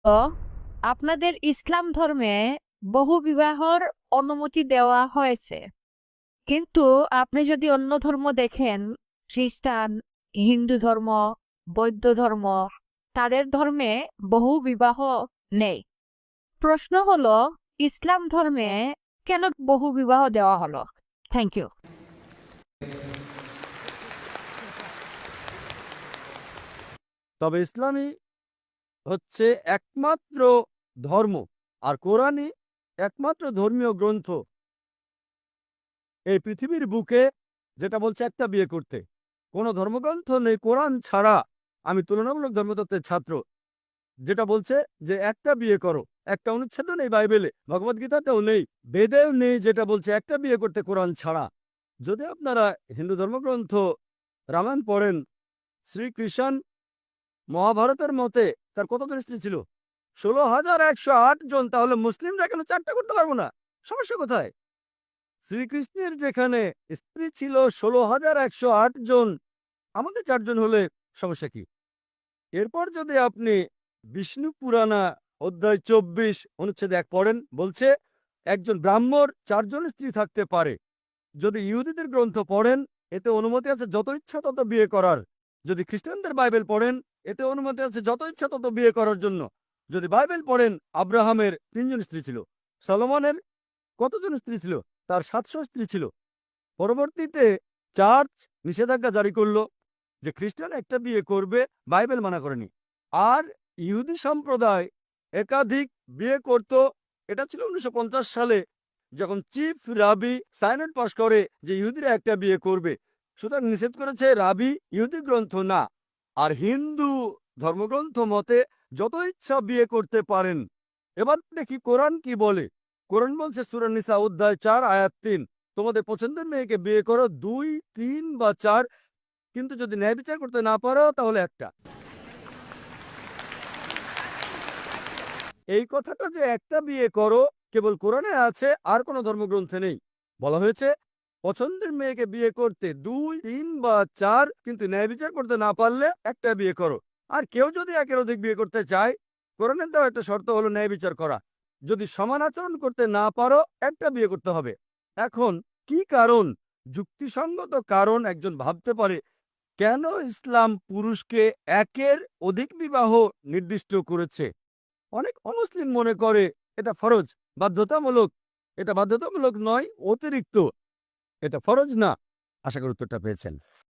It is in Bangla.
তো আপনাদের ইসলাম ধর্মে বহু বিবাহর অনুমতি দেওয়া হয়েছে, কিন্তু আপনি যদি অন্য ধর্ম দেখেন, খ্রিস্টান, হিন্দু ধর্ম, বৌদ্ধ ধর্ম, তাদের ধর্মে বহু বিবাহ নেই। প্রশ্ন হলো, ইসলাম ধর্মে কেন বহু বিবাহ দেওয়া হলো? Thank you. তবে ইসলামই হচ্ছে একমাত্র ধর্ম, আর কোরআনই একমাত্র ধর্মীয় গ্রন্থ এই পৃথিবীর বুকে যেটা বলছে একটা বিয়ে করতে। কোনো ধর্মগ্রন্থ নেই কোরআন ছাড়া। আমি তুলনামূলক ধর্মতত্ত্বের ছাত্র, যেটা বলছে যে একটা বিয়ে করো। একটা অনুচ্ছেদও নেই বাইবেলে, ভগবদ্গীতাতেও নেই, বেদেও নেই, যেটা বলছে একটা বিয়ে করতে কোরআন ছাড়া। যদি আপনারা হিন্দু ধর্মগ্রন্থ রামায়ণ পড়েন, শ্রীকৃষ্ণ মহাভারতের মতে তার কতজন স্ত্রী ছিল? 16,108 জন। তাহলে মুসলিমরা কেন 4টা করতে পারবো না? সমস্যা কোথায়? শ্রীকৃষ্ণের যেখানে স্ত্রী ছিল 16,108 জন, আমাদের 4 জন হলে সমস্যা কি? এরপর যদি আপনি বিষ্ণু পুরাণা অধ্যায় 24 অনুচ্ছেদ 1 পড়েন, বলছে একজন ব্রাহ্মণ 4 জন স্ত্রী থাকতে পারে। যদি ইহুদিদের গ্রন্থ পড়েন, এতে অনুমতি আছে যত ইচ্ছা তত বিয়ে করার। যদি খ্রিস্টানদের বাইবেল পড়েন, এতে অনুমতি আছে যত ইচ্ছা তত বিয়ে করার জন্য। যদি বাইবেল পড়েন, আব্রাহামের 3 জন স্ত্রী ছিল। সলোমনের কতজন স্ত্রী ছিল? তার 700 স্ত্রী ছিল। পরবর্তীতে চার্চ নিষেধাজ্ঞা জারি করলো যে খ্রিস্টান একটা বিয়ে করবে, বাইবেল মানা করেনি। আর ইহুদি সম্প্রদায় একাধিক বিয়ে করত। এটা ছিল 1950 সালে, যখন চিফ রাবি সাইনড পাস করে যে ইহুদিরা একটা বিয়ে করবে। সুতরাং নিষেধ করেছে রাবি, ইহুদি গ্রন্থ না। আর হিন্দু ধর্মগ্রন্থ মতে যত ইচ্ছা বিয়ে করতে পারেন। এবার দেখি কোরআন কি বলে। কোরআন বলছে সূরা নিসা অধ্যায় 4 আয়াত 3, তোমাদের পছন্দের মেয়েকে বিয়ে করো 2, 3 বা 4, কিন্তু যদি ন্যায় বিচার করতে না পারো তাহলে একটা। এই কথাটা যে একটা বিয়ে করো কেবল কোরআনে আছে, আর কোনো ধর্মগ্রন্থে নেই। বলা হয়েছে পছন্দের মেয়েকে বিয়ে করতে 2, 3 বা 4, কিন্তু ন্যায় বিচার করতে না পারলে একটা বিয়ে করো। আর কেউ যদি একের অধিক বিয়ে করতে চায়, কোরআনের দেওয়া একটা শর্ত হলো ন্যায় বিচার করা। যদি সমান আচরণ করতে না পারো, একটা বিয়ে করতে হবে। এখন কি কারণ, যুক্তিসঙ্গত কারণ একজন ভাবতে পারে কেন ইসলাম পুরুষকে একের অধিক বিবাহ নির্দিষ্ট করেছে? অনেক অমুসলিম মনে করে এটা ফরজ, বাধ্যতামূলক। এটা বাধ্যতামূলক নয়, অতিরিক্ত। এটা ফরজ না। আশা করি উত্তরটা পেয়েছেন।